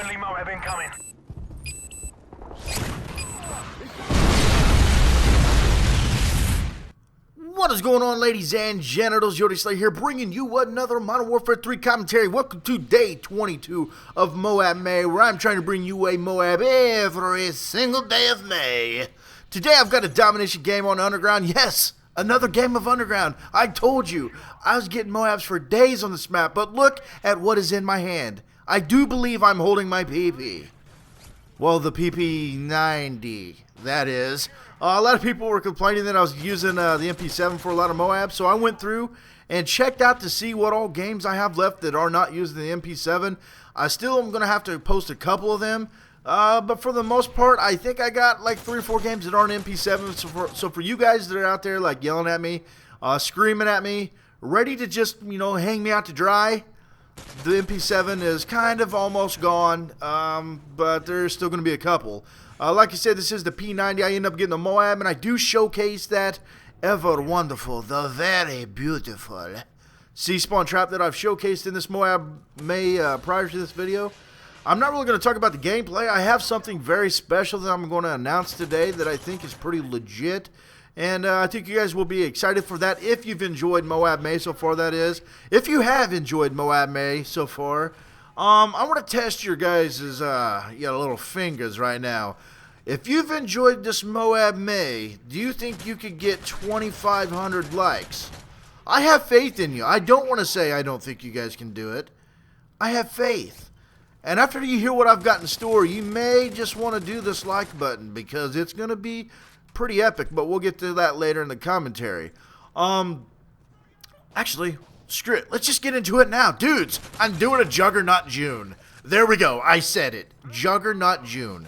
Friendly MOAB incoming. What is going on, ladies and genitals? YOTESLAYA here, bringing you another Modern Warfare 3 commentary. Welcome to day 22 of MOAB May, where I'm trying to bring you a MOAB every single day of May. Today I've got a domination game on Underground. Yes, another game of Underground. I told you, I was getting MOABs for days on this map, but look at what is in my hand. I do believe I'm holding my PP. Well, the PP90, that is. A lot of people were complaining that I was using the MP7 for a lot of MOABs, so I went through and checked out to see what all games I have left that are not using the MP7. I still am going to have to post a couple of them, but for the most part, I think I got like 3 or 4 games that aren't MP7, so for you guys that are out there like yelling at me, screaming at me, ready to just, hang me out to dry, the MP7 is kind of almost gone, but there's still going to be a couple. Like I said, this is the P90. I end up getting the MOAB, and I do showcase that ever wonderful, the very beautiful C-spawn trap that I've showcased in this MOAB May prior to this video. I'm not really going to talk about the gameplay. I have something very special that I'm going to announce today that I think is pretty legit. And I think you guys will be excited for that if you've enjoyed MOAB May so far, that is. If you have enjoyed MOAB May so far, I want to test your guys' little fingers right now. If you've enjoyed this MOAB May, do you think you could get 2,500 likes? I have faith in you. I don't want to say I don't think you guys can do it. I have faith. And after you hear what I've got in store, you may just want to do this like button because it's going to be pretty epic, but we'll get to that later in the commentary. Actually, screw it. Let's just get into it now. Dudes, I'm doing a Juggernaut June. There we go. I said it. Juggernaut June.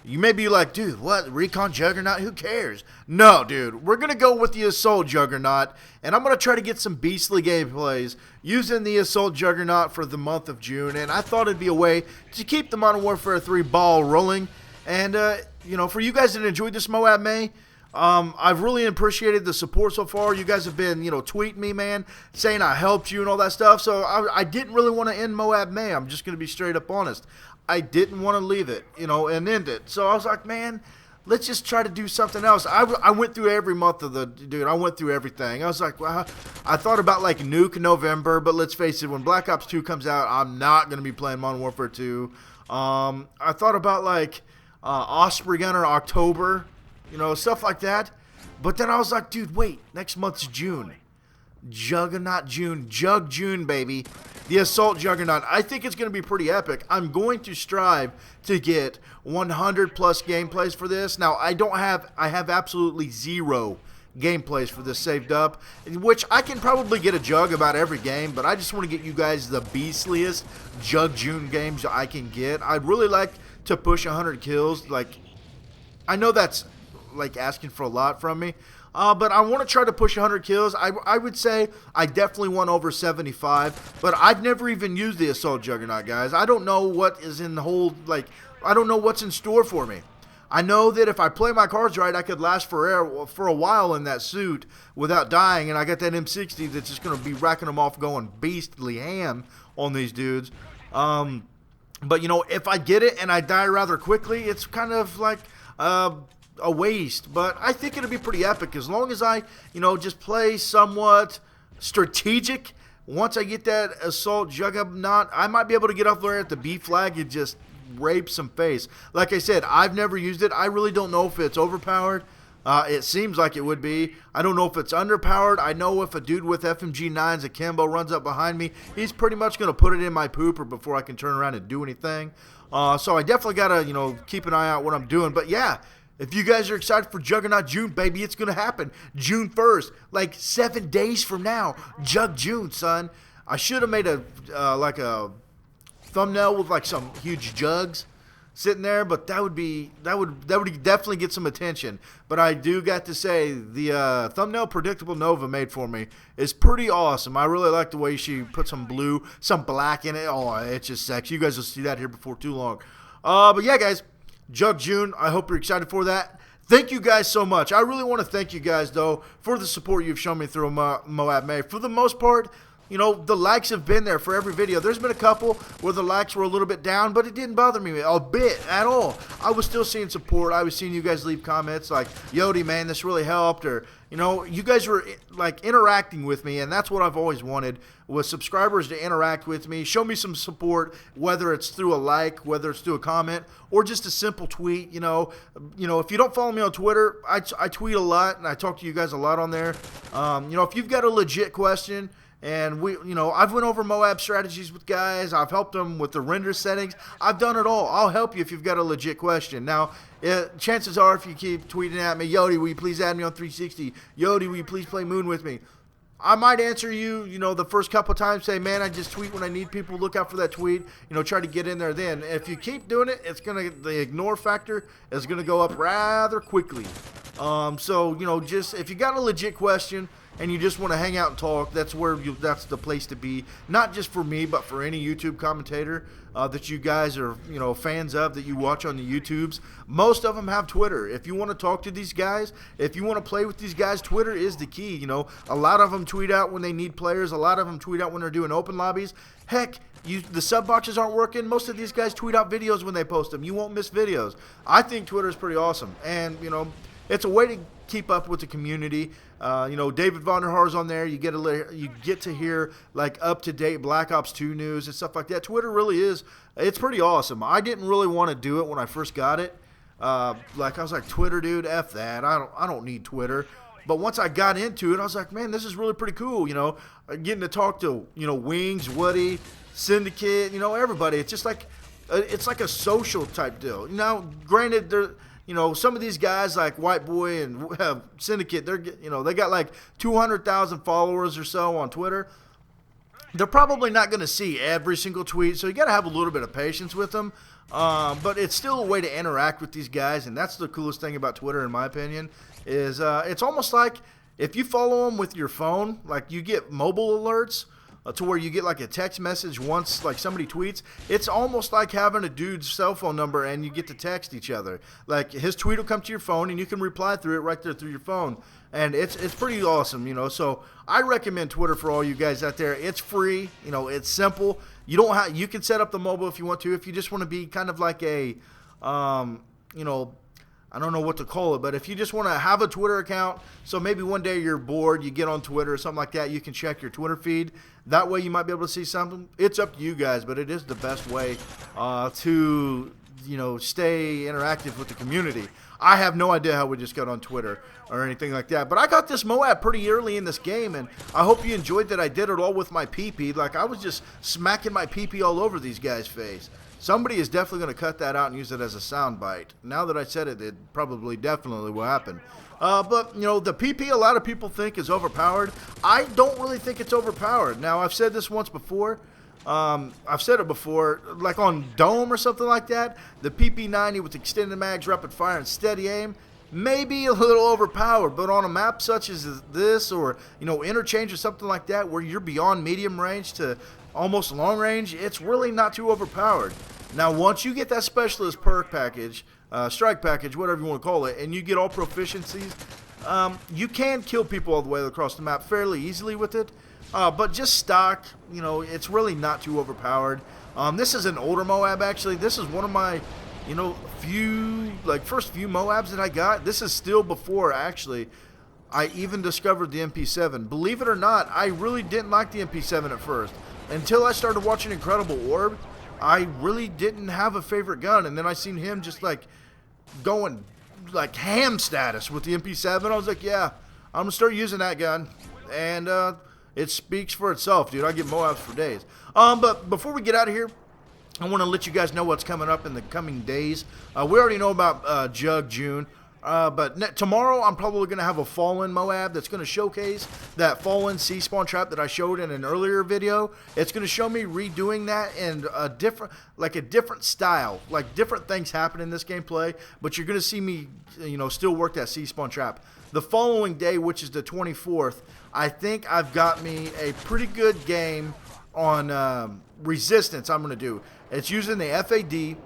You may be like, dude, what? Recon Juggernaut? Who cares? No, dude. We're going to go with the Assault Juggernaut, and I'm going to try to get some beastly gameplays using the Assault Juggernaut for the month of June, and I thought it'd be a way to keep the Modern Warfare 3 ball rolling. And, for you guys that enjoyed this MOAB May, I've really appreciated the support so far. You guys have been, tweeting me, man, saying I helped you and all that stuff. So I didn't really want to end MOAB May. I'm just going to be straight up honest. I didn't want to leave it, and end it. So I was like, man, let's just try to do something else. I went through every month of I went through everything. I was like, well, I thought about like Nuke November, but let's face it, when Black Ops 2 comes out, I'm not going to be playing Modern Warfare 2. I thought about like Osprey Gunner October, stuff like that. But then I was like, dude, wait, next month's June. Juggernaut June. Jug June, baby. The Assault Juggernaut. I think it's going to be pretty epic. I'm going to strive to get 100 plus gameplays for this. Now, I have absolutely 0 gameplays for this saved up, which I can probably get a jug about every game, but I just want to get you guys the beastliest Jug June games I can get. I'd really like to push 100 kills. Like, I know that's like asking for a lot from me, but I want to try to push 100 kills. I would say I definitely want over 75, but I've never even used the Assault Juggernaut, guys. I don't know what is in the whole, I don't know what's in store for me. I know that if I play my cards right, I could last for a while in that suit without dying, and I got that M60 that's just going to be racking them off, going beastly ham on these dudes. But, if I get it and I die rather quickly, it's kind of like a waste. But I think it'll be pretty epic as long as I, just play somewhat strategic. Once I get that Assault Juggernaut, I might be able to get up there at the B flag and just rape some face. Like I said, I've never used it. I really don't know if it's overpowered. It seems like it would be. I don't know if it's underpowered. I know if a dude with FMG 9s akimbo runs up behind me, he's pretty much going to put it in my pooper before I can turn around and do anything. So I definitely got to, keep an eye out what I'm doing. But yeah, if you guys are excited for Juggernaut June, baby, it's going to happen. June 1st, like 7 days from now. Jug June, son. I should have made a thumbnail with like some huge jugs sitting there, but that would definitely get some attention. But I do got to say, the thumbnail Predictable Nova made for me is pretty awesome. I really like the way she put some blue, some black in it. Oh, it's just sexy. You guys will see that here before too long. But yeah, guys, Jug June, I hope you're excited for that. Thank you guys so much. I really want to thank you guys, though, for the support you've shown me through MOAB May. For the most part, you know, the likes have been there for every video. There's been a couple where the likes were a little bit down, but it didn't bother me a bit at all. I was still seeing support. I was seeing you guys leave comments like, Yodi, man, this really helped, or, you know, you guys were like interacting with me, and that's what I've always wanted, was subscribers to interact with me, show me some support, whether it's through a like, whether it's through a comment, or just a simple tweet. You know, if you don't follow me on Twitter, I tweet a lot, and I talk to you guys a lot on there. You know, if you've got a legit question, and I've went over MOAB strategies with guys. I've helped them with the render settings. I've done it all. I'll help you if you've got a legit question. Now, chances are, if you keep tweeting at me, Yodi, will you please add me on 360? Yodi, will you please play Moon with me? I might answer you, the first couple times, say, man, I just tweet when I need people. Look out for that tweet. Try to get in there then. If you keep doing it, the ignore factor is going to go up rather quickly. So, just if you got a legit question and you just want to hang out and talk, that's the place to be. Not just for me, but for any YouTube commentator that you guys are, fans of, that you watch on the YouTubes. Most of them have Twitter. If you want to talk to these guys, if you want to play with these guys, Twitter is the key. A lot of them tweet out when they need players. A lot of them tweet out when they're doing open lobbies. Heck, the sub boxes aren't working. Most of these guys tweet out videos when they post them. You won't miss videos. I think Twitter is pretty awesome, and it's a way to keep up with the community. David Vonderhaar's on there. You get to hear like up to date Black Ops 2 news and stuff like that. Twitter really is. It's pretty awesome. I didn't really want to do it when I first got it. I was like, Twitter, dude, F that. I don't need Twitter. But once I got into it, I was like, man, this is really pretty cool. Getting to talk to Wings, Woody, Syndicate, everybody. It's just like it's like a social type deal. Now, granted, some of these guys like White Boy and Syndicate, they got like 200,000 followers or so on Twitter. They're probably not going to see every single tweet, so you got to have a little bit of patience with them. But it's still a way to interact with these guys, and that's the coolest thing about Twitter, in my opinion, is it's almost like if you follow them with your phone, like you get mobile alerts, to where you get like a text message once like somebody tweets. It's almost like having a dude's cell phone number and you get to text each other. Like his tweet will come to your phone and you can reply through it right there through your phone. And it's pretty awesome, So I recommend Twitter for all you guys out there. It's free, it's simple. You can set up the mobile if you want to. If you just want to be kind of like a I don't know what to call it, but if you just want to have a Twitter account, so maybe one day you're bored, you get on Twitter or something like that, you can check your Twitter feed. That way you might be able to see something. It's up to you guys, but it is the best way to, stay interactive with the community. I have no idea how we just got on Twitter or anything like that, but I got this MOAB pretty early in this game, and I hope you enjoyed that I did it all with my PP. Like, I was just smacking my PP all over these guys' face. Somebody is definitely going to cut that out and use it as a sound bite. Now that I said it, it probably definitely will happen. But, the PP a lot of people think is overpowered. I don't really think it's overpowered. Now, I've said this once before. I've said it before, like on Dome or something like that, the PP90 with extended mags, rapid fire, and steady aim may be a little overpowered, but on a map such as this, or, interchange or something like that, where you're beyond medium range to almost long range, it's really not too overpowered. Now, once you get that specialist perk package, strike package, whatever you want to call it, and you get all proficiencies, you can kill people all the way across the map fairly easily with it. But just stock, it's really not too overpowered. This is an older MOAB, actually. This is one of my, first few MOABs that I got. This is still before, actually, I even discovered the MP7. Believe it or not, I really didn't like the MP7 at first. Until I started watching Incredible Orb, I really didn't have a favorite gun. And then I seen him just, going, ham status with the MP7. I was like, yeah, I'm going to start using that gun. And, it speaks for itself, dude. I get MOABs for days. But before we get out of here, I want to let you guys know what's coming up in the coming days. We already know about Jug June. But tomorrow I'm probably going to have a Fallen MOAB that's going to showcase that Fallen sea spawn trap that I showed in an earlier video. It's going to show me redoing that in a different style. Like different things happen in this gameplay, but you're going to see me, still work that sea spawn trap. The following day, which is the 24th, I think I've got me a pretty good game on Resistance I'm going to do. It's using the FAD.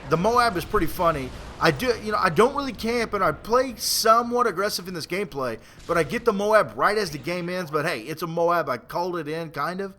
The MOAB is pretty funny. I do, you know, I don't really camp, and I play somewhat aggressive in this gameplay, but I get the MOAB right as the game ends. But hey, it's a MOAB. I called it in, kind of.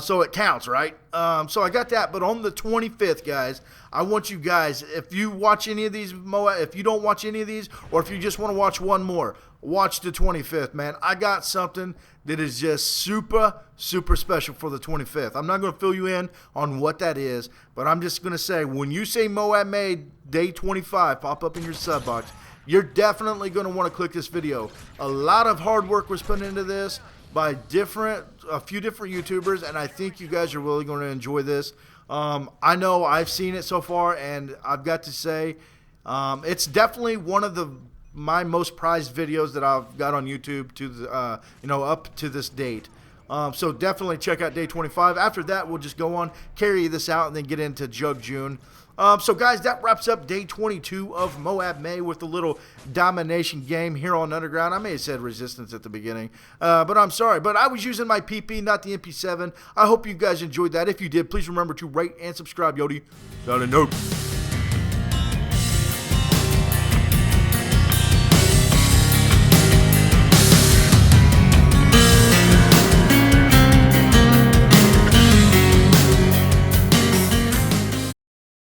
So it counts, right? So I got that, but on the 25th, guys, I want you guys, if you watch any of these MOAB, if you don't watch any of these, or if you just want to watch one more, watch the 25th, man. I got something that is just super, super special for the 25th. I'm not going to fill you in on what that is, but I'm just going to say, when you say MOAB May Day 25 pop up in your sub box, you're definitely going to want to click this video. A lot of hard work was put into this by a few different YouTubers, and I think you guys are really going to enjoy this. I know I've seen it so far, and I've got to say, it's definitely one of my most prized videos that I've got on YouTube to the, you know, up to this date. So definitely check out Day 25. After that, we'll just go on, carry this out, and then get into Jug June. So guys, that wraps up Day 22 of MOAB May with a little domination game here on Underground. I may have said resistance at the beginning, but I'm sorry. But I was using my PP, not the MP7. I hope you guys enjoyed that. If you did, please remember to rate and subscribe. Yodi, signing out.